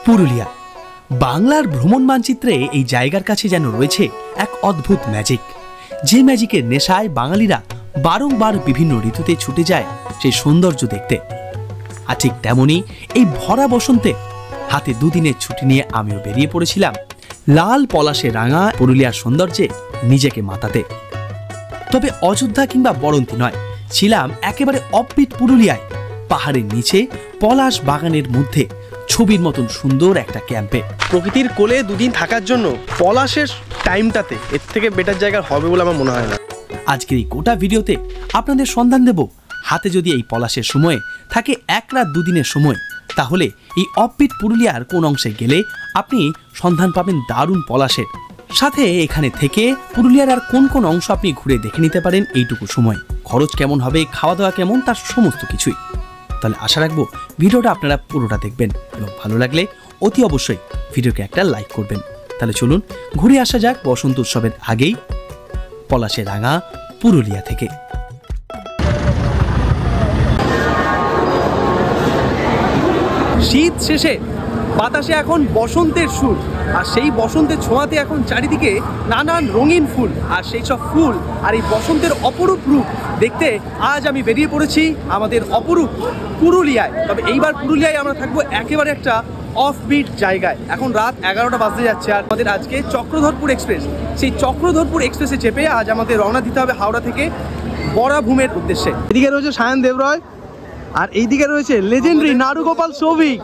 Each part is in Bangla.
পুরুলিয়া বাংলার ভ্রমণ মানচিত্রে এই জায়গার কাছে যেন রয়েছে এক অদ্ভুত ম্যাজিক, যে ম্যাজিকের নেশায় বাঙালিরা বারংবার বিভিন্ন ঋতুতে ছুটে যায় সেই সৌন্দর্য দেখতে। আর ঠিক তেমনই এই ভরা বসন্তে হাতে দুদিনের ছুটি নিয়ে আমিও বেরিয়ে পড়েছিলাম লাল পলাশে রাঙা পুরুলিয়ার সৌন্দর্যে নিজেকে মাতাতে। তবে অযোধ্যা কিংবা বরন্তি নয়, ছিলাম একেবারে অফবিট পুরুলিয়ায়, পাহাড়ের নিচে পলাশ বাগানের মধ্যে ছবির মতন সুন্দর একটা ক্যাম্পে। প্রকৃতির কোলে দুদিন থাকার জন্য পলাশের টাইমটাতে এর থেকে বেটার জায়গা হবে বলে আমার মনে হয় না। আজকের এই গোটা ভিডিওতে আপনাদের সন্ধান দেব, হাতে যদি এই পলাশের সময়ে থাকে 1 রাত 2 দিনের সময়, তাহলে এই অফবিট পুরুলিয়ার কোন অংশে গেলে আপনি সন্ধান পাবেন দারুণ পলাশের। সাথে এখানে থেকে পুরুলিয়ার আর কোন কোন অংশ আপনি ঘুরে দেখে নিতে পারেন এইটুকু সময়, খরচ কেমন হবে, খাওয়া দাওয়া কেমন, তার সমস্ত কিছুই। তাহলে আশা রাখবো ভিডিওটা আপনারা পুরোটা দেখবেন এবং ভালো লাগলে অতি অবশ্যই ভিডিওকে একটা লাইক করবেন। তাহলে চলুন ঘুরে আসা যাক বসন্ত উৎসবের আগেই পলাশে রাঙা পুরুলিয়া থেকে। শীত শেষে বাতাসে এখন বসন্তের সুর, আর সেই বসন্তের ছোঁয়াতে এখন চারিদিকে নানান রঙিন ফুল, আর সেই সব ফুল আর এই বসন্তের অপরূপ রূপ দেখতে আজ আমি বেরিয়ে পড়েছি আমাদের অপরূপ পুরুলিয়ায়। তবে এইবার পুরুলিয়ায় আমরা থাকবো একেবারে একটা অফবিট জায়গায়। এখন রাত 11টা বাজতে যাচ্ছে, আর আমাদের আজকে চক্রধরপুর এক্সপ্রেস, সেই চক্রধরপুর এক্সপ্রেসে চেপে আজ আমাদের রওনা দিতে হবে হাওড়া থেকে বরাভূমের উদ্দেশ্যে। এদিকে রয়েছে সায়ন দেবরয়, আর এইদিকে রয়েছে লেজেন্ডারি নারুগোপাল সৌভিক,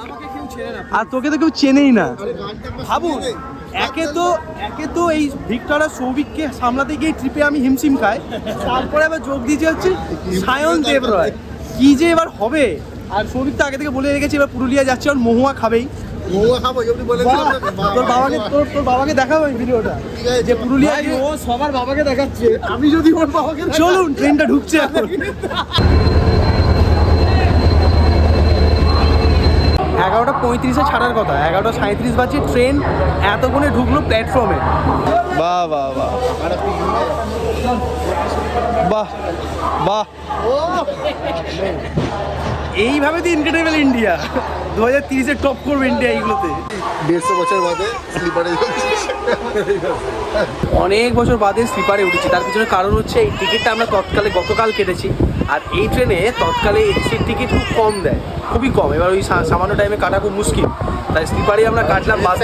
আর তোকে তো কেউ চেনেই না। ভাবুন, একে তো এই ভিক্টর আর সৌভিককে সামলাতে গিয়ে ট্রিপে আমি হিমশিম খাই, তারপরে আবার যোগ দিয়েছে হচ্ছে সায়ন দেবরয়। কি যে এবার হবে। আর সৌভিক তো আগে থেকে বলে রেখেছি এবার পুরুলিয়া যাচ্ছে, আর মহুয়া খাবেই। তোর বাবাকে দেখাবো এই ভিডিওটা, যে পুরুলিয়া ও সবার বাবাকে দেখাচ্ছে। আমি যদি ওর বাবাকে, চলুন ট্রেনটা ঢুকছে এখন। 11:35 ছাড়ার কথা, 11:37 বাজে ট্রেন, এতক্ষণে ঢুকলো প্ল্যাটফর্মে। বাহ বাহ বাহ বাহ বাহ, এইভাবে তো ইনক্রেডিবল ইন্ডিয়া 2030-এ টপ করবে ইন্ডিয়া এইগুলোতে। 150 বছর বাদে স্লিপারে, অনেক বছর বাদে স্লিপারে উঠেছি। তার পিছনে কারণ হচ্ছে এই টিকিটটা আমরা তৎকালে গতকাল কেটেছি, আর এই ট্রেনে তৎকালে এসির টিকিট খুব কম দেয়, খুবই কম। এবার ওই সামান্য টাইমে কাটা খুব মুশকিল, তাই স্লিপারেই আমরা কাটলাম। বাস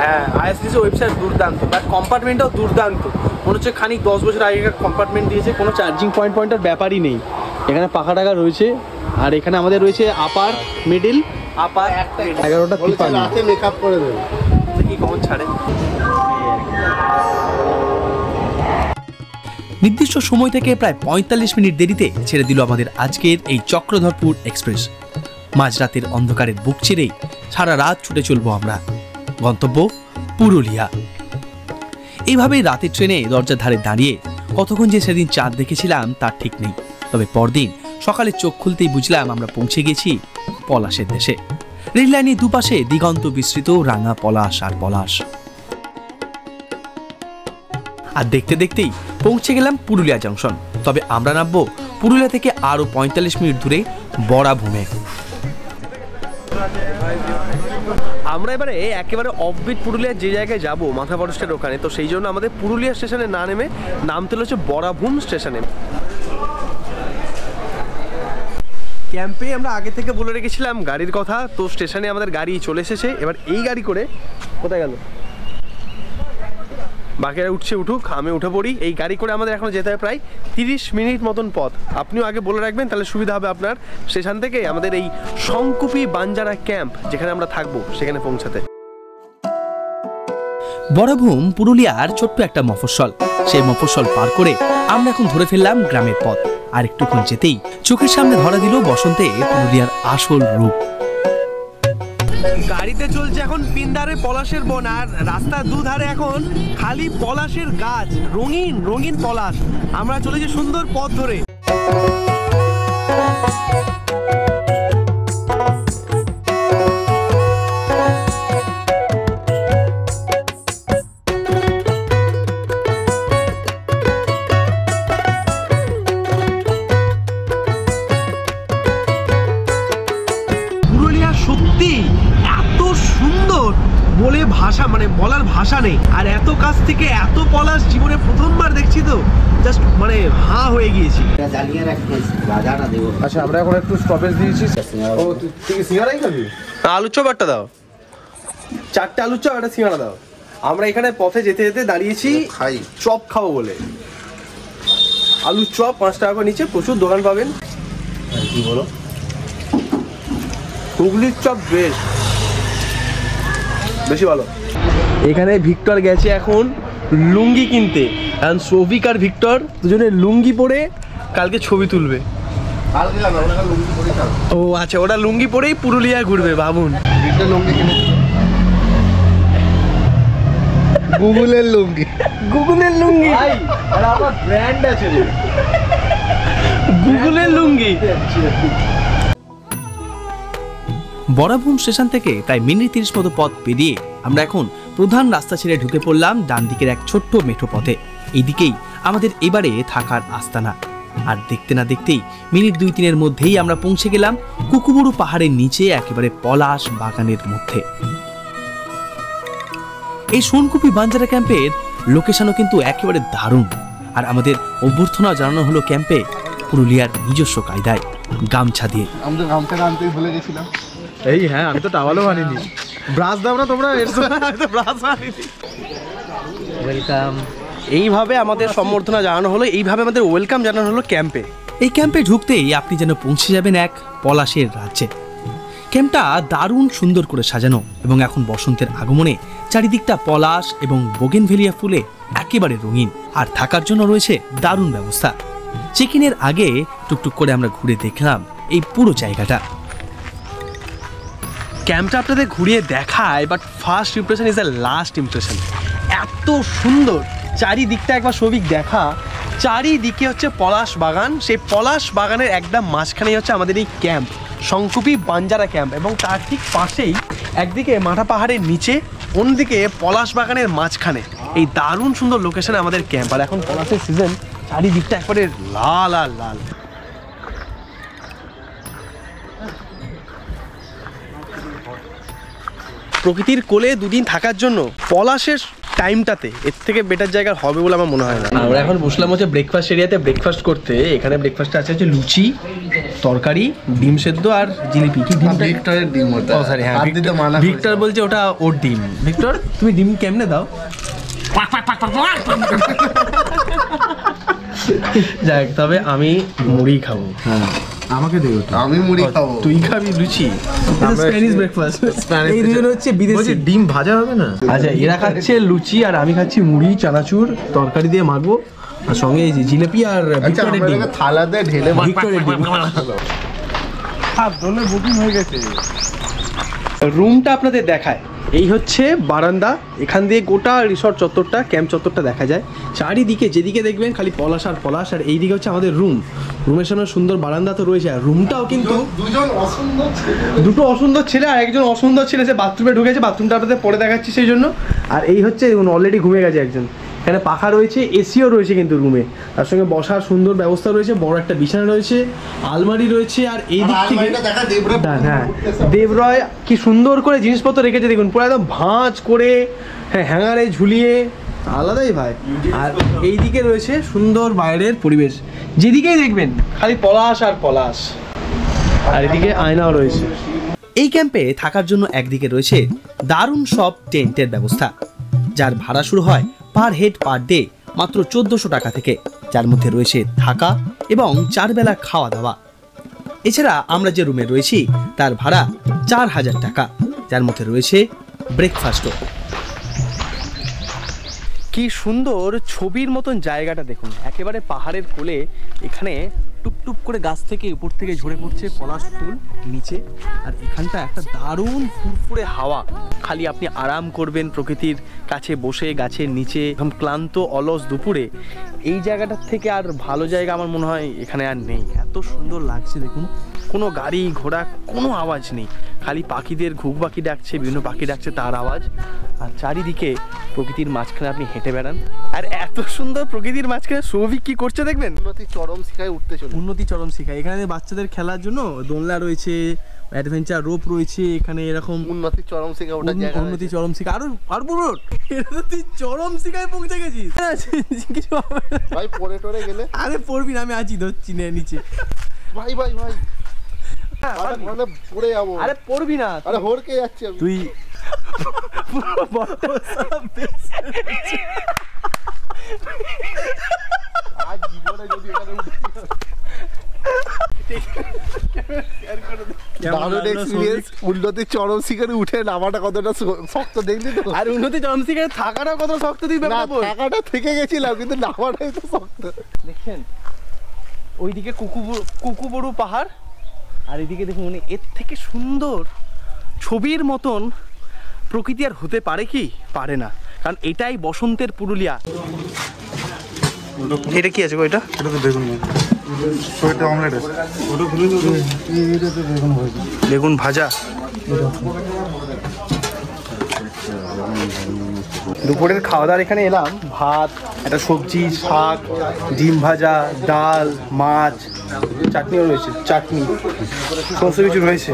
হ্যাঁ, আইআরসিটিসি ওয়েবসাইট দুর্দান্ত, বাট কম্পার্টমেন্টটাও দুর্দান্ত। মনে হচ্ছে খানিক 10 বছর আগেকার কম্পার্টমেন্ট দিয়েছে, কোনো চার্জিং পয়েন্টের ব্যাপারই নেই। এখানে পাখা টাকা রয়েছে, আর এখানে আমাদের রয়েছে আপার, মিডিল, আপার। 11:53 মেকআপ করে দেবে কি কখন ছাড়ে। নির্দিষ্ট সময় থেকে প্রায় 45 মিনিট দেরিতে ছেড়ে দিল আমাদের আজকের এই চক্রধরপুর এক্সপ্রেস। মাঝরাতের অন্ধকারের বুক চিরেই সারা রাত ছুটে চলবো আমরা, গন্তব্য পুরুলিয়া। এইভাবেই রাতের ট্রেনে দরজার ধারে দাঁড়িয়ে কতক্ষণ যে সেদিন চাঁদ দেখেছিলাম তার ঠিক নেই। তবে পরদিন সকালে চোখ খুলতেই বুঝলাম আমরা পৌঁছে গেছি পলাশের দেশে। রেল লাইনের দুপাশে দিগন্ত বিস্তৃত রাঙা পলাশ আর পলাশ। আর দেখতে দেখতেই পৌঁছে গেলাম পুরুলিয়া জংশন। তবে আমরা নামবো পুরুলিয়া থেকে আরো 45 মিনিট দূরে বরাভূমে। আমরা এবারে একেবারে অফবিট পুরুলিয়ার যে জায়গায় যাবো, মাথা বরস্টের ওখানে, তো সেই জন্য আমাদের পুরুলিয়া স্টেশনে না নেমে নামতে হচ্ছে বরাভূম স্টেশনে। ক্যাম্পে আমরা আগে থেকে বলে রেখেছিলাম গাড়ির কথা, তো স্টেশনে আমাদের গাড়ি চলে এসেছে। এবার এই গাড়ি করে কোথায় গেল, বাকিরা উঠছে, উঠুক, আমি উঠে পড়ি। এই গাড়ি করে আমাদের এখন যেতে হয় প্রায় 30 মিনিট মতন পথ। আপনিও আগে বলে রাখবেন, তাহলে সুবিধা হবে আপনার স্টেশন থেকে আমাদের এই শঙ্কুপি বাঞ্জারা ক্যাম্প যেখানে আমরা থাকবো সেখানে পৌঁছাতে। বরাভূম পুরুলিয়ার ছোট্ট একটা মফস্বল। সেই মফস্বল পার করে আমরা এখন ধরে ফেললাম গ্রামের পথ। আর একটুক্ষণ যেতেই চোখের সামনে ধরা দিল বসন্তে পুরুলিয়ার আসল রূপ। গাড়িতে চলছে এখন পিন্দারে পলাশের বন, আর রাস্তার দুধারে এখন খালি পলাশের গাছ, রঙিন রঙিন পলাশ। আমরা চলেছি সুন্দর পথ ধরে। সত্যি এত সুন্দর বলে ভাষা মানে বলার ভাষা নেই। আর এত কাছ থেকে এত পলাশ জীবনে প্রথমবার দেখছি, তো জাস্ট মানে হাঁ হয়ে গিয়েছি। আচ্ছা আমরা এখন একটু স্টপেজ দিয়েছি। ও তুই কি সিঙ্গারাই খাবি? আলুর চপ একটা দাও, 4টে আলুর চপ একটা সিঙ্গারা দাও। আমরা এখানে পথে যেতে যেতে দাঁড়িয়েছি খাই চপ খাবো বলে। আলুর চপ 5 টাকা করে নিচে প্রচুর দোকান পাবেন। কি বলো? হুগলির চপ বেশি ভালো। এখানে ভিক্টর গেছে এখন লুঙ্গি কিনতে, কারণ সৌভিক আর ভিক্টর দুজনে লুঙ্গি পরে কালকে ছবি তুলবে। কালকে না, ওরা লুঙ্গি পরে যাবে। ও আচ্ছা, ওরা লুঙ্গি পরেই পুরুলিয়া ঘুরবে, ভাবুন। একটা লুঙ্গি কিনেছি, গুগলের লুঙ্গি। গুগলের লুঙ্গি ভাই, আর আমার ব্র্যান্ড আছে রে, গুগলের লুঙ্গি। বরাভূম স্টেশন থেকে প্রায় মিনিট 30 মতো পথ পেরিয়ে আমরা এখন প্রধান রাস্তা ছেড়ে ঢুকে পড়লাম ডান দিকের এক ছোট্ট মেঠো পথে। এইদিকেই আমাদের এবারে থাকার আস্তানা। আর দেখতে না দেখতেই মিনিট 2-3-এর মধ্যেই আমরা পৌঁছে গেলাম কুকুবুরু পাহাড়ের নিচে একেবারে পলাশ বাগানের মধ্যে। এই সোনকুপি বাঞ্জারা ক্যাম্পের লোকেশনও কিন্তু একেবারে দারুণ। আর আমাদের অভ্যর্থনা জানানো হলো ক্যাম্পে পুরুলিয়ার নিজস্ব কায়দায় গামছা দিয়ে। আমরা গামছাটা আনতেই ভুলে গেছিলাম। এই হ্যাঁ, আমি তো টাওয়ালও বানিনি। ব্রাশ দাও না তোমরা, এর ব্রাশ বানিনি। ওয়েলকাম। এইভাবে আমাদের সম্বর্ধনা জানানো হলো, এইভাবে আমাদের ওয়েলকাম জানানো হলো ক্যাম্পে। এই ক্যাম্পে ঢুকতেই আপনি যেন পৌঁছে যাবেন এক পলাশের রাজ্যে। ক্যাম্পটা দারুণ সুন্দর করে সাজানো এবং এখন বসন্তের আগমনে চারিদিকটা পলাশ এবং বোগেনভেলিয়া ফুলে একেবারে রঙিন। আর থাকার জন্য রয়েছে দারুণ ব্যবস্থা। চেক ইনের আগে টুকটুক করে আমরা ঘুরে দেখলাম এই পুরো জায়গাটা। ক্যাম্পটা আপনাদের ঘুরিয়ে দেখায়, but first impression is the last impression. এত সুন্দর চারিদিকটা একবার সবিক দেখা। চারিদিকে হচ্ছে পলাশ বাগান, সেই পলাশ বাগানের একদম মাঝখানেই হচ্ছে আমাদের এই ক্যাম্প, শঙ্কুপি বাঞ্জারা ক্যাম্প। এবং তার ঠিক পাশেই একদিকে মাঠা পাহাড়ের নিচে, অন্যদিকে পলাশ বাগানের মাঝখানে এই দারুণ সুন্দর লোকেশনে আমাদের ক্যাম্প। আর এখন পলাশের সিজন, চারিদিকটা একবারে লাল আর লাল। প্রকৃতির কোলে দুদিন থাকার জন্য পলাশের টাইমটাতে এর থেকে বেটার জায়গা হবে বলে আমার মনে হয় না। আমরা এখন বসলাম হচ্ছে ব্রেকফাস্ট এরিয়াতে ব্রেকফাস্ট করতে। এখানে ব্রেকফাস্টে আছে হচ্ছে লুচি, তরকারি, ডিম সেদ্ধ আর জিলিপি। কি ডিম? ভিক্টরের ডিম ওটা। ও সরি, হ্যাঁ, হাত দিতে মানা ভিক্টর বলছে ওটা ওর ডিম। ভিক্টর, তুমি ডিম কেমনে দাও? যাক, তবে আমি মুড়ি খাবো। হ্যাঁ, আমাকে দিও। আমি মুড়ি খাবো, তুই খাবি লুচি। Spanish breakfast. এই দুজন হচ্ছে বিদেশি। ডিম ভাজা হবে না? আচ্ছা, এরা খাচ্ছে লুচি আর আমি খাচ্ছি মুড়ি, চানাচুর, তরকারি দিয়ে মাখবো, আর সঙ্গে এই যে জিলিপি আর ভিক্টরের ডিম। থালাতে ঢেলে ভিক্টরের ডিম। দোলে বুকিং হয়ে গেছে। রুমটা আপনাদের দেখায়। এই হচ্ছে বারান্দা, এখান দিয়ে গোটা রিসর্ট চত্বরটা, ক্যাম্প চত্বরটা দেখা যায়। চারিদিকে যেদিকে দেখবেন খালি পলাশ আর পলাশ। আর এইদিকে হচ্ছে আমাদের রুম। রুমের সামনে সুন্দর বারান্দা তো রয়েছে। আর রুমটাও কিন্তু দুটো অসুন্দর ছেলে আর একজন অসুন্দর ছেলে, সে বাথরুমে ঢুকেছে। বাথরুমটা আপনাদের পরে দেখাচ্ছি সেই জন্য। আর এই হচ্ছে অলরেডি ঘুমিয়ে গেছে একজন। এখানে পাখা রয়েছে, এসিও রয়েছে কিন্তু রুমে। তার সঙ্গে বসার সুন্দর ব্যবস্থা রয়েছে, বড় একটা বিছানা রয়েছে, আলমারি রয়েছে। আর এই দিক থেকে হ্যাঁ, দেবরয় কি সুন্দর করে জিনিসপত্র রেখেছে দেখুন, পুরো একদম ভাঁজ করে, হ্যাঁ, হ্যাঙ্গারে ঝুলিয়ে, আলাদাই ভাই। আর এইদিকে রয়েছে সুন্দর বাইরের পরিবেশ, যেদিকেই দেখবেন খালি পলাশ আর পলাশ। আর এদিকে আয়নাও রয়েছে। এই ক্যাম্পে থাকার জন্য একদিকে রয়েছে দারুণ সব টেন্টের ব্যবস্থা, যার ভাড়া শুরু হয় পার হেড পার ডে মাত্র 1400 টাকা থেকে, যার মধ্যে রয়েছে থাকা এবং 4 বেলা খাওয়া দাওয়া। এছাড়া আমরা যে রুমে রয়েছি তার ভাড়া 4000 টাকা, যার মধ্যে রয়েছে ব্রেকফাস্টও। কি সুন্দর ছবির মতন জায়গাটা দেখুন, একেবারে পাহাড়ের কোলে। এখানে টুপটুপ করে গাছ থেকে উপর থেকে ঝরে পড়ছে পলাশ ফুল নিচে। আর এখানটা একটা দারুণ ফুরফুরে হাওয়া, খালি আপনি আরাম করবেন প্রকৃতির কাছে বসে গাছের নিচে। একদম ক্লান্ত অলস দুপুরে এই জায়গাটার থেকে আর ভালো জায়গা আমার মনে হয় এখানে আর নেই। এত সুন্দর লাগছে দেখুন। কোনো গাড়ি ঘোড়া কোনো আওয়াজ নেই, খালি পাখিদের ঘুঘ পাখি ডাকছে, বিভিন্ন পাখি ডাকছে তার আওয়াজ। আর চারিদিকে প্রকৃতির মাঝখানে আপনি হেঁটে বেড়ান, আর এত সুন্দর প্রকৃতির মাঝখানে সৌভিক কি করছে দেখবেন। উন্নতি চরম শিখায় উঠতে চলে। উন্নতি চরম শিখায়। এখানে বাচ্চাদের খেলার জন্য দোলনা রয়েছে, অ্যাডভেঞ্চার রোপ রয়েছে, এখানে এরকম উন্নতি চরম শিখায় ওটা জায়গা। উন্নতি চরম শিখা আরো আর বড় তুই চরম শিখায় পৌঁছে গেছিস। কিছু হবে না। ভাই পরে টরে গেলে আরে পড়বি না, আমি আছি ধরছি না নিচে। ভাই ভাই ভাই আরে মানে পড়ে যাবো। আরে পড়বি না, আরে হড়কে যাচ্ছি আমি। তুই আজ জীবনে যদি এখানে উঠে দারুণ এক্সপেরিয়েন্স। উন্নতি চরম শিখরে উঠে নামাটা কতটা শক্ত দেখলি তো। আর উন্নতি চরম শিখায় থাকাটা কত শক্ত দিবে না থাকাটা থেকে গেছিলাম কিন্তু নামাটাই তো শক্ত। দেখছেন ওইদিকে কুকুবড়ু পাহাড়, আর এদিকে দেখুন এর থেকে সুন্দর ছবির মতন প্রকৃতি আর হতে পারে কি? পারে না, কারণ এটাই বসন্তের পুরুলিয়া। এটা কি আছে গো? এটা এটা তো বেগুন ওইটা অমলেট আছে ওটা খুলে দেবো। এটা তো বেগুন ভাজি, বেগুন ভাজা। দুপুরের খাওয়া দাওয়ার এখানে এলাম, ভাত, একটা সবজি, শাক, ডিম ভাজা, ডাল, মাছ, চাটনিও রয়েছে, চাটনি, সমস্ত কিছু রয়েছে।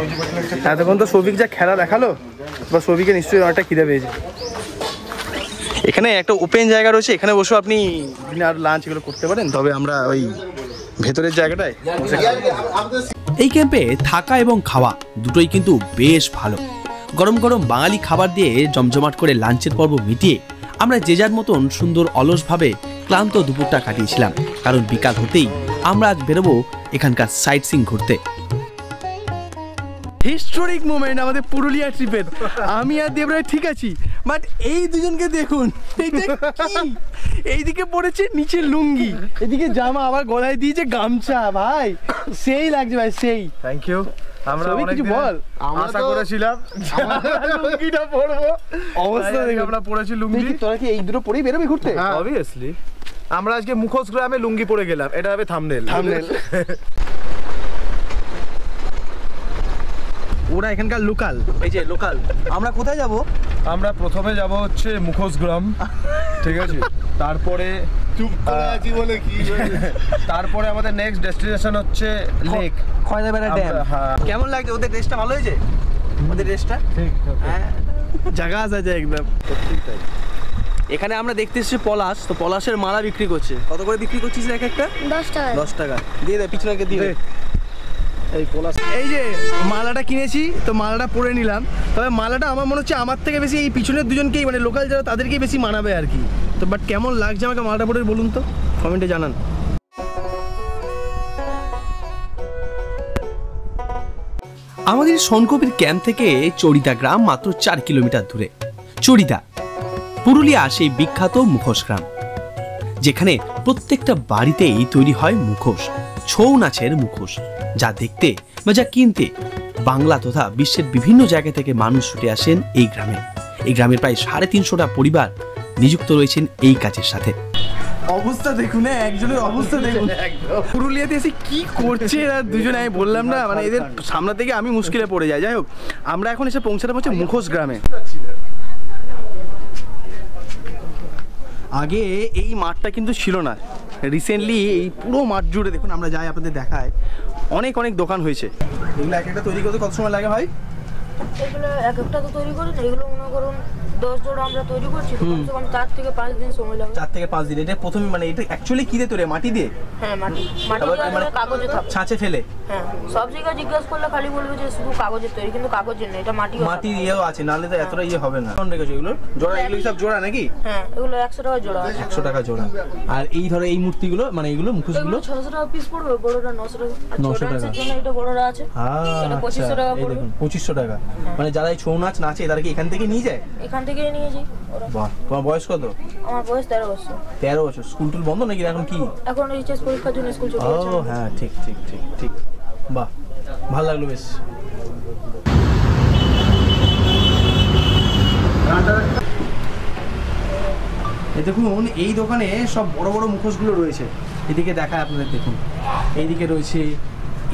এতক্ষণ তো সৌভিক যা খেলা দেখালো, বা সৌভিকে নিশ্চয়ই অনেকটা খিদে পেয়েছে। এখানে একটা ওপেন জায়গা রয়েছে, এখানে বসে আপনি ডিনার লাঞ্চ এগুলো করতে পারেন। তবে আমরা ওই ভেতরের জায়গাটায় এই ক্যাম্পে থাকা এবং খাওয়া দুটোই কিন্তু বেশ ভালো। গরম গরম বাঙালি খাবার দিয়ে জমজমাট করে লাঞ্চের পর্ব মিটিয়ে আমরা যে যার মতন সুন্দর অলসভাবে ক্লান্ত দুপুরটা কাটিয়েছিলাম, কারণ বিকাল হতেই আমরা আজ বেরোবো এখানকার সাইট সিং ঘুরতে। হিস্টোরিক মোমেন্ট আমাদের পুরুলিয়া ট্রিপের। আমি আর দেবরায় ঠিক আছি, বাট এই দুজনকে দেখুন, এইদিকে পড়েছে নিচে লুঙ্গি, এদিকে জামা, আবার গলায় দিয়েছে গামছা। ভাই সেই লাগছে ভাই, সেই। Thank you. আমরা কিছু বল। আশা করেছিলাম লুঙ্গিটা পরবো, অবস্থা দেখে আমরা পরেছি লুঙ্গি। তোরা কি এই দুটো পরেই বেরোবি ঘুরতে? অবভিয়াসলি আমরা আজকে মুখোশ গ্রামে লুঙ্গি পরে গেলাম, এটা হবে থাম্বনেল। ওরা এখানকার লোকাল, এই যে লোকাল। আমরা কোথায় যাব? আমরা প্রথমে যাব হচ্ছে মুখোশ গ্রাম, ঠিক আছে? তারপরে চুপ করে আছি বলে কি তারপরে আমাদের নেক্সট ডেস্টিনেশন হচ্ছে লেক খয়দাবেড়া ড্যাম। হ্যাঁ। কেমন লাগছে? ওদের ড্রেসটা ভালো হয়েছে? ওদের ড্রেসটা ঠিক হ্যাঁ, জায়গা আছে একদম। ঠিক তাই। এখানে আমরা দেখতে এসেছি পলাশ, তো পলাশের মালা বিক্রি করছে। কত করে বিক্রি করছিস এক একটা? 10 টাকা। 10 টাকা দিয়ে দে, পিছনে দিয়ে। এই পলাশ, এই যে মালাটা কিনেছি, তো মালাটা পরে নিলাম। তবে মালাটা আমার মনে হচ্ছে আমার থেকে বেশি এই পিছনের দুজনকেই, মানে লোকাল যারা তাদেরকেই বেশি মানাবে আর কি। তো বাট কেমন লাগছে আমাকে মালাটা পরে বলুন তো, কমেন্টে জানান। আমাদের সোনকবির ক্যাম্প থেকে চড়িদা গ্রাম মাত্র 4 কিলোমিটার দূরে। চড়িদা পুরুলিয়া সেই বিখ্যাত মুখোশ গ্রাম, যেখানে প্রত্যেকটা বাড়িতেই তৈরি হয় মুখোশ, ছৌ নাচের মুখোশ, যা দেখতে বা যা কিনতে বাংলা তথা বিশ্বের বিভিন্ন জায়গা থেকে মানুষ ছুটে আসেন এই গ্রামে। এই গ্রামের প্রায় 350টা পরিবার নিযুক্ত রয়েছেন এই কাজের সাথে। অবস্থা দেখুন, একজনের অবস্থা দেখুন, পুরুলিয়াতে এসে কি করছে এরা দুজনে। আমি বললাম না, মানে এদের সামনে থেকে আমি মুশকিলে পড়ে যাই। যাই হোক, আমরা এখন এসে পৌঁছাতে পারছি মুখোশ গ্রামে। আগে এই মাঠটা কিন্তু ছিল না, রিসেন্টলি এই পুরো মাঠ জুড়ে দেখুন, আমরা যাই আপনাদের দেখায়, অনেক অনেক দোকান হয়েছে। এগুলো এক একটা তৈরি করতে কত সময় লাগে ভাই? এগুলো এক একটা তো তৈরি করি না, এগুলো মনে করুন 10 জোড়া আমরা তৈরি করছি, কমসে কম 4 থেকে 5 দিন সময় লাগে। 4 থেকে 5 দিন। এটা প্রথমে মানে এটা অ্যাকচুয়ালি কি দিয়ে তৈরি? মাটি দিয়ে? হ্যাঁ, মাটি তারপর দিয়ে মানে কাগজে থাকে। ছাঁচে ফেলে? হ্যাঁ, সব জায়গায় জিজ্ঞাসা করলে খালি বলবে যে শুধু কাগজের তৈরি, কিন্তু কাগজের না, এটা মাটি। মাটি ইয়েও আছে, নাহলে তো এতটা ইয়ে হবে না। কোন রেখেছো এগুলো? জোড়া? এগুলো সব জোড়া নাকি? হ্যাঁ, এগুলো 100 টাকা জোড়া আছে। 100 টাকা জোড়া। আর এই ধরো এই মূর্তিগুলো, মানে এইগুলো মুখোশগুলো 600 টাকা পিস পড়বে, বড়টা 900 টাকা। আর 900 ছোট টাকা। আছে জন্য এটা বড়টা আছে, এটা 2500 টাকা এই পড়বে। দেখুন 2500 টাকা। মানে যারা এই ছৌ নাচ নাচে তারা কি এখান থেকে নিয়ে যায়? এখান থেকে নিয়ে যাই ওরা। বাহ, তোমার বয়স কত? আমার বয়স 13 বছর। 13 বছর। স্কুল টুল বন্ধ নাকি এখন কি? এখন এইচএস পরীক্ষার জন্য স্কুল ছুটি ও আছে। হ্যাঁ, ঠিক ঠিক ঠিক ঠিক। বাহ, ভালো লাগলো বেশ। এই দেখুন, এই দোকানে সব বড় বড় মুখোশগুলো রয়েছে। এদিকে দেখায় আপনাদের, দেখুন এইদিকে রয়েছে,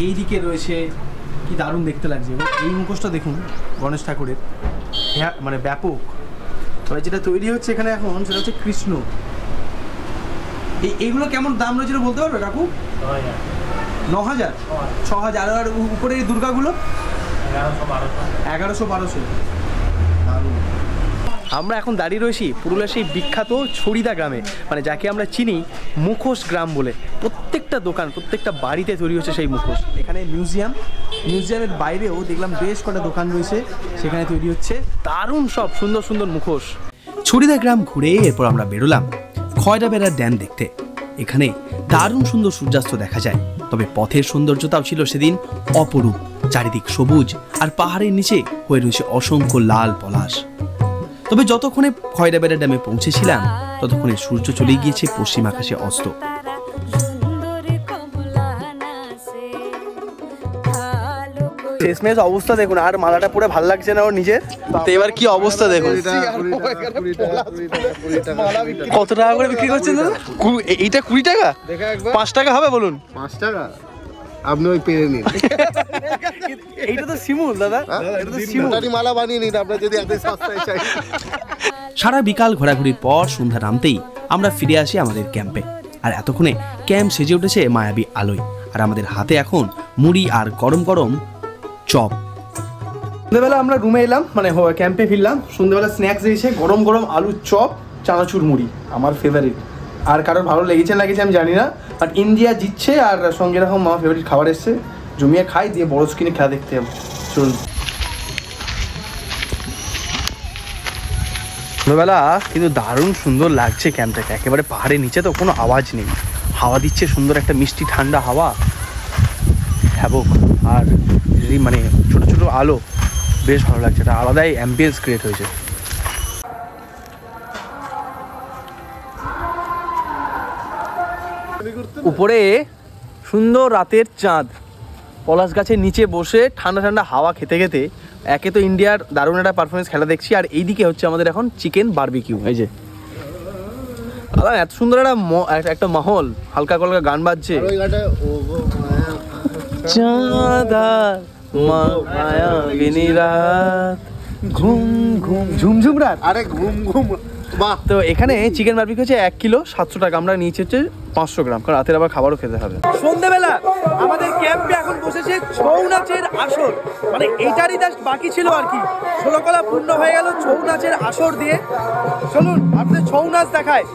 এইদিকে রয়েছে, কি দারুণ দেখতে লাগছে। এবং এই মুখোশটা দেখুন গণেশ ঠাকুরের, হ্যাঁ মানে ব্যাপক। তবে যেটা তৈরি হচ্ছে এখানে এখন সেটা হচ্ছে কৃষ্ণ। এইগুলো কেমন দাম রয়েছিল বলতে পারবে কাকু? 9,000 6,000। আর উপরে এই দুর্গাগুলো 1100-1200। আমরা এখন দাঁড়িয়ে রয়েছি পুরুলিয়ার সেই বিখ্যাত ছড়িদা গ্রামে, মানে যাকে আমরা চিনি মুখোশ গ্রাম বলে। প্রত্যেকটা দোকান, প্রত্যেকটা বাড়িতে তৈরি হচ্ছে সেই মুখোশ। এখানে মিউজিয়ামের বাইরেও দেখলাম বেশ কটা দোকান রয়েছে, সেখানে তৈরি হচ্ছে দারুণ সব সুন্দর সুন্দর মুখোশ। ছড়িদা গ্রাম ঘুরে এরপর আমরা বেরোলাম খয়রাবেড়া ড্যাম দেখতে। এখানে দারুণ সুন্দর সূর্যাস্ত দেখা যায়। তবে পথের সৌন্দর্যতাও ছিল সেদিন অপরূপ। চারিদিক সবুজ আর পাহাড়ের নিচে হয়ে রয়েছে অসংখ্য লাল পলাশ। তবে যতক্ষণে খয়রাবেড়া ড্যামে পৌঁছেছিলাম ততক্ষণে সূর্য চলে গিয়েছে পশ্চিম আকাশে অস্ত। শেষমেশ অবস্থা দেখুন, আর মালাটা পরে ভালো লাগছে না ওর নিজের। তো এবার কি অবস্থা দেখুন। কত টাকা করে বিক্রি করছেন দাদা? এইটা 20 টাকা? 5 টাকা হবে বলুন? 5 টাকা আপনি ওই পেরে নিন। এইটা তো শিমুল দাদা, এটা তো শিমুল। মালা বানিয়ে নিন আপনার যদি এত সস্তায় চাই। সারা বিকাল ঘোরাঘুরির পর সন্ধ্যা নামতেই আমরা ফিরে আসি আমাদের ক্যাম্পে। আর এতক্ষণে ক্যাম্প সেজে উঠেছে মায়াবী আলোয়। আর আমাদের হাতে এখন মুড়ি আর গরম গরম চপ। সন্ধ্যেবেলা আমরা রুমে এলাম, মানে ক্যাম্পে ফিরলাম। সন্ধ্যেবেলা স্ন্যাক্স দিয়েছে গরম গরম আলুর চপ, চানাচুর মুড়ি, আমার ফেভারিট। আর কারোর ভালো লেগেছে আমি জানি না, বাট ইন্ডিয়া জিতছে আর সঙ্গে এরকম আমার ফেভারিট খাবার এসছে। জমিয়ে খাই, দিয়ে বড় স্ক্রিনে খেলা দেখতে যাবো। চলুন। সন্ধ্যেবেলা কিন্তু দারুণ সুন্দর লাগছে ক্যাম্পটাকে। একেবারে পাহাড়ের নিচে তো কোনো আওয়াজ নেই, হাওয়া দিচ্ছে সুন্দর একটা মিষ্টি ঠান্ডা হাওয়া হ্যাবক। আর মানে ছোটো ছোটো আলো, বেশ ভালো লাগছে। এটা আলাদাই অ্যাম্বিয়েন্স ক্রিয়েট হয়েছে। উপরে সুন্দর রাতের চাঁদ, পলাশ গাছের নিচে বসে ঠান্ডা ঠান্ডা হাওয়া খেতে খেতে একে তো ইন্ডিয়ার দারুণ একটা পারফরমেন্স খেলা দেখছি, আর এইদিকে হচ্ছে আমাদের এখন চিকেন বারবিকিউ। এই যে এত সুন্দর একটা মাহল, হালকা কলকা গান বাজছে। ঘুম ঘুম ঝুমঝুম রাত, আরে ঘুম ঘুম। তো এখানে চিকেন বারবিকিউ হচ্ছে 1 কিলো 700 টাকা। আমরা নিয়েছি হচ্ছে 500 গ্রাম, কারণ রাতের আবার খাবারও খেতে হবে। সন্ধ্যেবেলা আমাদের ক্যাম্পে এখন বসেছে ছৌ নাচের আসর, মানে এইটারই জাস্ট বাকি ছিল আর কি। 16 কলা পূর্ণ হয়ে গেল ছৌ নাচের আসর দিয়ে। চলুন আপনাদের ছৌ নাচ দেখায়।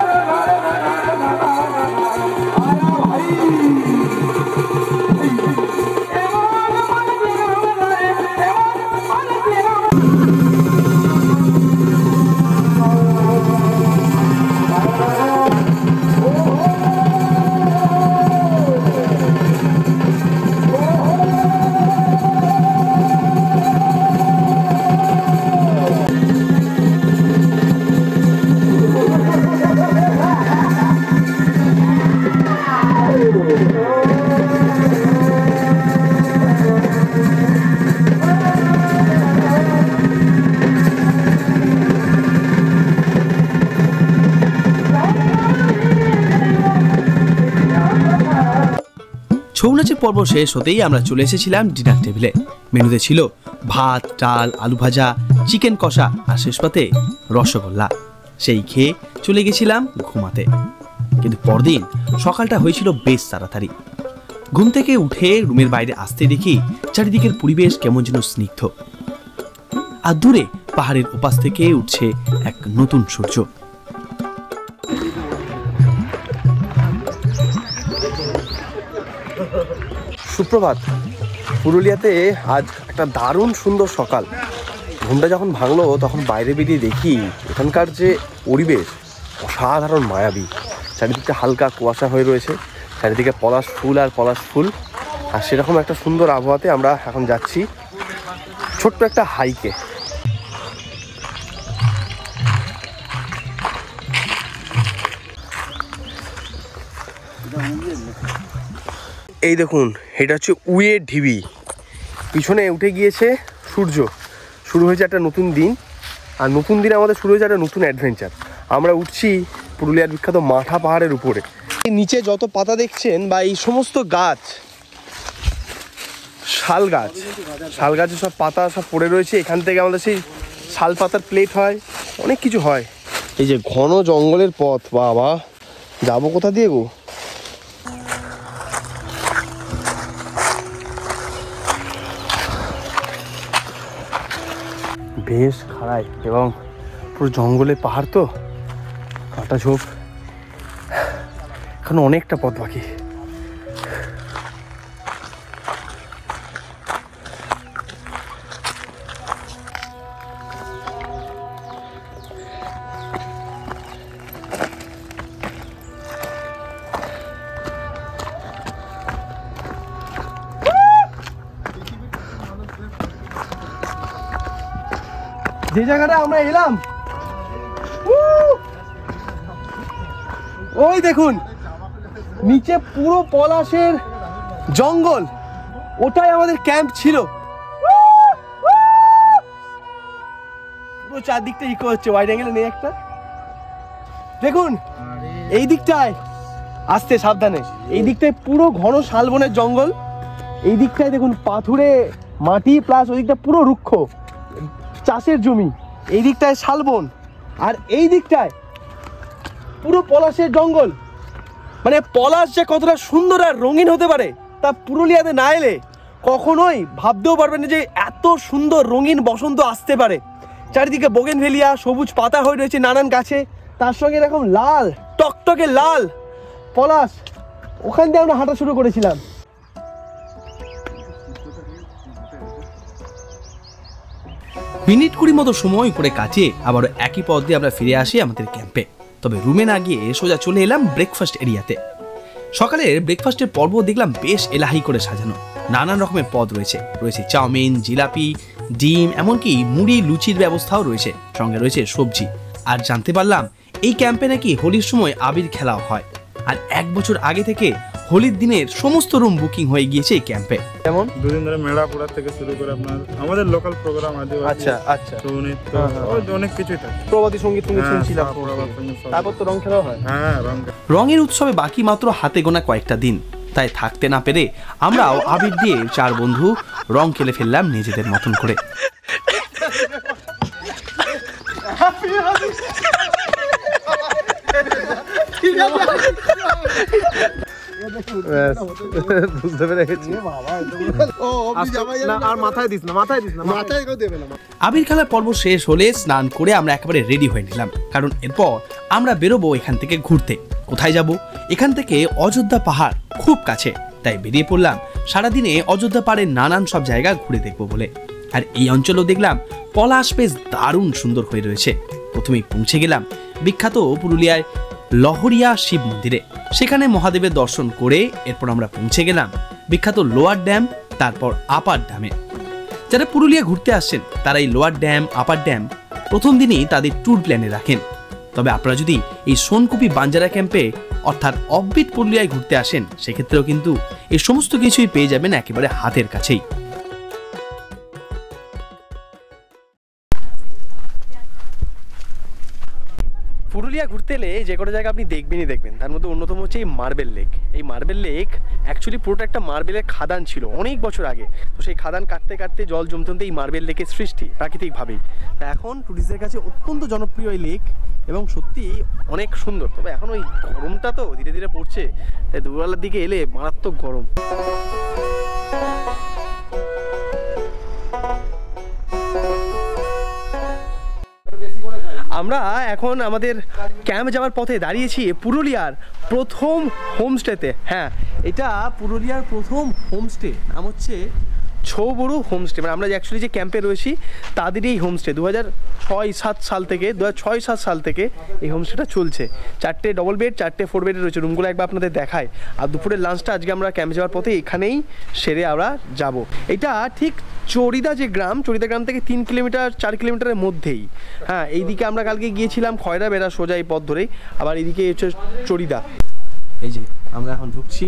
ছৌ নাচের পর্ব শেষ হতেই আমরা চলে এসেছিলাম ডিনার টেবিলে। মেনুতে ছিল ভাত, ডাল, আলু ভাজা, চিকেন কষা আর শেষ পাতে রসগোল্লা। সেই খেয়ে চলে গেছিলাম ঘুমাতে। কিন্তু পরদিন সকালটা হয়েছিল বেশ তাড়াতাড়ি। ঘুম থেকে উঠে রুমের বাইরে আসতে দেখি চারিদিকের পরিবেশ কেমন যেন স্নিগ্ধ, আর দূরে পাহাড়ের ওপাশ থেকে উঠছে এক নতুন সূর্য। সুপ্রভাত। পুরুলিয়াতে আজ একটা দারুণ সুন্দর সকাল। ঘুমটা যখন ভাঙলো তখন বাইরে বেরিয়ে দেখি এখানকার যে পরিবেশ অসাধারণ মায়াবী। চারিদিকটা হালকা কুয়াশা হয়ে রয়েছে, চারিদিকে পলাশ ফুল আর পলাশ ফুল। আর সেরকম একটা সুন্দর আবহাওয়াতে আমরা এখন যাচ্ছি ছোট্ট একটা হাইকে। এই দেখুন, এটা হচ্ছে উইয়ের ঢিবি। পিছনে উঠে গিয়েছে সূর্য, শুরু হয়েছে একটা নতুন দিন। আর নতুন দিনে আমাদের শুরু হয়েছে একটা নতুন অ্যাডভেঞ্চার। আমরা উঠছি পুরুলিয়ার বিখ্যাত মাঠা পাহাড়ের উপরে। এই নিচে যত পাতা দেখছেন বা এই সমস্ত গাছ, শাল গাছ, শাল গাছের সব পাতা সব পড়ে রয়েছে। এখান থেকে আমাদের সেই শাল পাতার প্লেট হয়, অনেক কিছু হয়। এই যে ঘন জঙ্গলের পথ, বাবা যাবো কোথা দিয়ে গো? বেশ খাড়াই এবং পুরো জঙ্গলে পাহাড় তো, কাঁটা ঝোপ, এখন অনেকটা পথ বাকি। যে জায়গাটা আমরা এলাম, ওই দেখুন নিচে পুরো পলাশের জঙ্গল, ওটাই আমাদের ক্যাম্প ছিল। পুরো চারদিকটা ইকো হচ্ছে, ওয়াইড অ্যাঙ্গেলে নেই একটা। দেখুন এই দিকটায়, আসতে সাবধানে, এই দিকটায় পুরো ঘন শালবনের জঙ্গল, এই দিকটায় দেখুন পাথুরে মাটি প্লাস ওই দিকটা পুরো রুক্ষ চাষের জমি, এই দিকটায় শালবন, আর এই দিকটায় পুরো পলাশের জঙ্গল। মানে পলাশ যে কতটা সুন্দর আর রঙিন হতে পারে তা পুরুলিয়াতে না এলে কখনোই ভাবতেও পারবেন না যে এত সুন্দর রঙিন বসন্ত আসতে পারে। চারিদিকে বোগেনভেলিয়া, সবুজ পাতা হয়ে রয়েছে নানান গাছে, তার সঙ্গে এরকম লাল টকটকে লাল পলাশ। ওখান দিয়ে আমরা হাঁটা শুরু করেছিলাম। মিনিট 20 মতো সময় করে কাটিয়ে আবারও একই পথ দিয়ে আমরা ফিরে আসি আমাদের ক্যাম্পে। তবে রুমে না গিয়ে সোজা চলে এলাম ব্রেকফাস্ট এরিয়াতে। সকালের ব্রেকফাস্টের পর্ব দেখলাম বেশ এলাহি করে সাজানো, নানান রকমের পদ রয়েছে, রয়েছে চাউমিন, জিলাপি, ডিম, এমনকি মুড়ি লুচির ব্যবস্থাও রয়েছে, সঙ্গে রয়েছে সবজি। আর জানতে পারলাম এই ক্যাম্পে নাকি হোলির সময় আবির খেলাও হয়, আর 1 বছর আগে থেকে হোলির দিনের সমস্ত রুম বুকিং হয়ে গিয়েছে এই ক্যাম্পে। যেমন দুদিন ধরে মেলা পোড়া থেকে শুরু করে আপনার আমাদের লোকাল প্রোগ্রাম আছে। আচ্ছা আচ্ছা, সঙ্গীত অনেক কিছুই থাকে, প্রবাদী সঙ্গীত শুনছিলাম। তারপর তো রং খেলাও হয়। হ্যাঁ, রঙের উৎসবে বাকি মাত্র হাতে গোনা কয়েকটা দিন, তাই থাকতে না পেরে আমরাও আবির দিয়ে 4 বন্ধু রং খেলে ফেললাম নিজেদের মতন করে। বুঝতে পেরে গেছি। আর মাথায় দিস না, মাথায় দিস না, মাথায় কেউ দেবে না। আবির খেলার পর্ব শেষ হলে স্নান করে আমরা একেবারে রেডি হয়ে নিলাম, কারণ এরপর আমরা বেরোবো এখান থেকে ঘুরতে। কোথায় যাব? এখান থেকে অযোধ্যা পাহাড় খুব কাছে, তাই বেরিয়ে পড়লাম সারাদিনে অযোধ্যা পাহাড়ের নানান সব জায়গা ঘুরে দেখবো বলে। আর এই অঞ্চলেও দেখলাম পলাশ বেশ দারুণ সুন্দর হয়ে রয়েছে। প্রথমেই পৌঁছে গেলাম বিখ্যাত পুরুলিয়ায় লহরিয়া শিব মন্দিরে, সেখানে মহাদেবের দর্শন করে এরপর আমরা পৌঁছে গেলাম বিখ্যাত লোয়ার ড্যাম, তারপর আপার ড্যামে। যারা পুরুলিয়া ঘুরতে আসছেন তারা এই লোয়ার ড্যাম, আপার ড্যাম প্রথম দিনই তাদের ট্যুর প্ল্যানে রাখেন। তবে আপনারা যদি এই সোনকুপি বাঞ্জারা ক্যাম্পে অর্থাৎ অফবিট পুরুলিয়ায় ঘুরতে আসেন, সেক্ষেত্রেও কিন্তু এই সমস্ত কিছুই পেয়ে যাবেন একেবারে হাতের কাছেই। পুরুলিয়া ঘুরতে এলে যে কোনো জায়গা আপনি দেখবেন, তার মধ্যে অন্যতম হচ্ছে এই মার্বেল লেক। এই মার্বেল লেক অ্যাকচুয়ালি পুরোটা একটা মার্বেলের খাদান ছিল অনেক বছর আগে। তো সেই খাদান কাটতে কাটতে জল জমতে এই মার্বেল লেকের সৃষ্টি প্রাকৃতিকভাবেই। তা এখন টুরিস্টদের কাছে অত্যন্ত জনপ্রিয় এই লেক এবং সত্যি অনেক সুন্দর। তবে এখন ওই গরমটা তো ধীরে ধীরে পড়ছে, তাই দুপুরবেলার দিকে এলে মারাত্মক গরম। আমরা এখন আমাদের ক্যাম্প যাওয়ার পথে দাঁড়িয়েছি পুরুলিয়ার প্রথম হোমস্টেতে। হ্যাঁ, এটা পুরুলিয়ার প্রথম হোমস্টে, নাম হচ্ছে ছৌবড়ু হোমস্টে। মানে আমরা অ্যাকচুয়ালি যে ক্যাম্পে রয়েছি তাদেরই এই হোমস্টে। 2006-07 সাল থেকে এই হোমস্টেটা চলছে। 4টে ডবল বেড, 4টে 4 বেডে রয়েছে। রুমগুলো একবার আপনাদের দেখায়। আর দুপুরের লাঞ্চটা আজকে আমরা ক্যাম্পে যাওয়ার পথে এখানেই সেরে আমরা যাব। এটা ঠিক চড়িদা যে গ্রাম, চড়িদা গ্রাম থেকে 3 কিলোমিটার 4 কিলোমিটারের মধ্যেই। হ্যাঁ, এইদিকে আমরা কালকে গিয়েছিলাম খয়রা বেড়া সোজা এই পথ ধরেই, আবার এইদিকে হচ্ছে চড়িদা। এই যে আমরা এখন ঢুকছি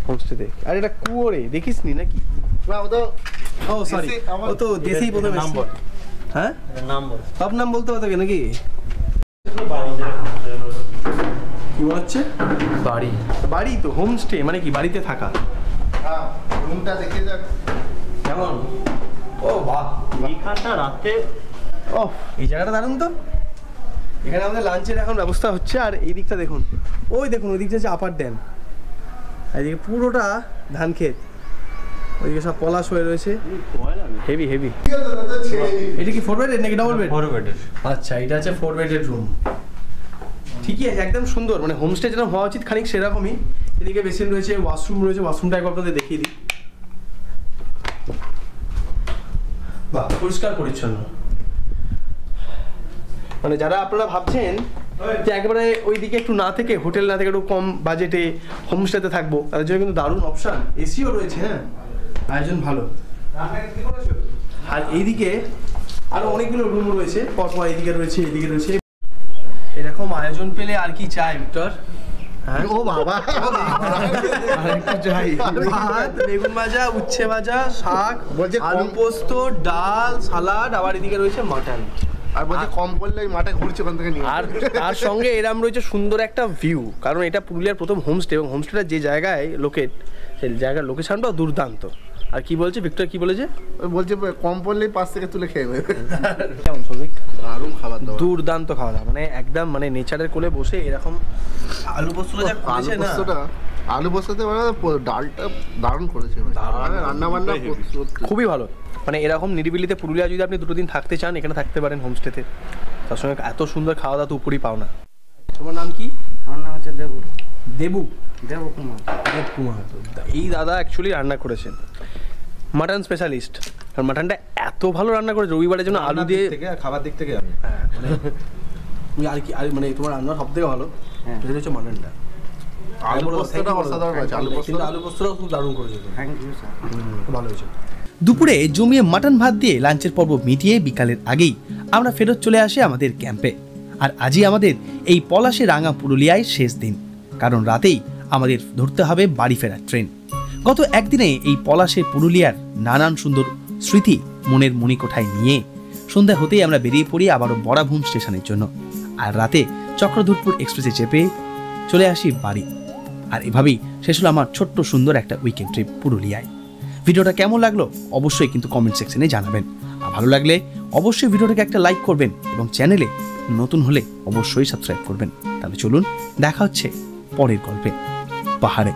হোমস্টেতে। আর এটা কুয়োরে দেখিস নি নাকি? ও সরি, ও তো দেশেই প্রথমে নাম্বার। হ্যাঁ, নাম্বার সব নাম বলতে হতো নাকি? কি হচ্ছে? বাড়ি তো হোমস্টে মানে কি বাড়িতে থাকা। রুমটা দেখে যাক। কেমন? ও বাহ, এইখানটা রাতে ও এই জায়গাটা দারুণ তো। এখানে আমাদের লাঞ্চের এখন ব্যবস্থা হচ্ছে। আর এই দিকটা দেখুন, ওই দেখুন ওই দিকটা হচ্ছে আপার ড্যাম, এদিকে পুরোটা ধান ক্ষেত, ওইদিকে সব পলাশ হয়ে রয়েছে, হেভি হেভি। এটা কি 4 বেডের নাকি ডাবল বেড? 4 বেডের। আচ্ছা, এটা আছে 4 বেডের রুম। ঠিকই আছে, একদম সুন্দর, মানে হোমস্টে যেরকম হওয়া উচিত খানিক সেরকমই। এদিকে বেসিন রয়েছে, ওয়াশরুম রয়েছে, ওয়াশরুমটা একবার আপনাদের দেখিয়ে দিই। বাহ, পরিষ্কার পরিচ্ছন্ন। মানে যারা আপনারা ভাবছেন যে একেবারে ওইদিকে একটু না থেকে, হোটেল না থেকে একটু কম বাজেটে হোমস্টেতে থাকবো, তাদের জন্য কিন্তু দারুণ অপশান। এসিও রয়েছে, হ্যাঁ, আয়োজন ভালো। আর এইদিকে আরো অনেকগুলো রুম রয়েছে, পরপর এইদিকে রয়েছে, এইদিকে রয়েছে। এরকম আয়োজন পেলে আর কি চাই ভিক্টর? হ্যাঁ, ও বাবা, আরেকটু চাই। ভাত, বেগুন ভাজা, উচ্ছে ভাজা, শাক, বলছে আলু পোস্ত, ডাল, সালাড, আবার এদিকে রয়েছে মাটন। আর বলছে কম পড়লে মাঠে ঘুরছে ওখান থেকে নিয়ে। আর তার সঙ্গে এরম রয়েছে সুন্দর একটা ভিউ, কারণ এটা পুরুলিয়ার প্রথম হোমস্টে, এবং হোমস্টেটা যে জায়গায় লোকেট, সেই জায়গার লোকেশনটাও দুর্দান্ত। আর কি বলছে ভিক্টর, কি বলেছে? ওই বলছে কম পড়লেই পাশ থেকে তুলে খেয়ে নেবে। কেমন সৌভিক? দারুণ খাবার দাবার, দুর্দান্ত খাওয়া দাওয়া, মানে একদম মানে নেচারের কোলে বসে এরকম আলু পোস্তটা যা আলু করেছে না, পোস্তটা, আলু পোস্ততে মানে ডালটা দারুণ করেছে, রান্না বান্না খুবই ভালো। মানে এরকম নিরিবিলিতে পুরুলিয়া যদি আপনি 2 দিন থাকতে চান, এখানে থাকতে পারেন হোমস্টেতে। তার সঙ্গে এত সুন্দর খাওয়া দাওয়া তো উপরই পাও না। তোমার নাম কি? আমার নাম হচ্ছে দেবু দেবু দেবকুমার। দেবকুমার। এই দাদা অ্যাকচুয়ালি রান্না করেছেন, মাটন স্পেশালিস্ট। আর মাটনটা এত ভালো রান্না করেছে, রবিবারের জন্য আলু দিয়ে খাবার দিক থেকে আমি তুমি আর কি, আর মানে তোমার রান্না সব থেকে ভালো সেটা হচ্ছে মাটনটা। আলু পোস্তটা অসাধারণ আছে, আলু পোস্ত, কিন্তু আলু পোস্তটাও খুব দারুণ করেছে, থ্যাংক ইউ স্যার। খুব ভালো হয়েছে। দুপুরে জমিয়ে মাটন ভাত দিয়ে লাঞ্চের পর্ব মিটিয়ে বিকালের আগেই আমরা ফেরত চলে আসি আমাদের ক্যাম্পে। আর আজই আমাদের এই পলাশে রাঙা পুরুলিয়ায় শেষ দিন, কারণ রাতেই আমাদের ধরতে হবে বাড়ি ফেরার ট্রেন। গত একদিনে এই পলাশে পুরুলিয়ার নানান সুন্দর স্মৃতি মনের মণিকোঠায় নিয়ে সন্ধ্যা হতেই আমরা বেরিয়ে পড়ি আবারও বরাভূম স্টেশনের জন্য। আর রাতে চক্রধরপুর এক্সপ্রেসে চেপে চলে আসি বাড়ি। আর এভাবেই শেষ হলো আমার ছোট্ট সুন্দর একটা উইকেন্ড ট্রিপ পুরুলিয়ায়। ভিডিওটা কেমন লাগলো অবশ্যই কিন্তু কমেন্ট সেকশনে জানাবেন। আর ভালো লাগলে অবশ্যই ভিডিওটাকে একটা লাইক করবেন, এবং চ্যানেলে নতুন হলে অবশ্যই সাবস্ক্রাইব করবেন। তাহলে চলুন, দেখা হচ্ছে পরের গল্পে পাহাড়ে।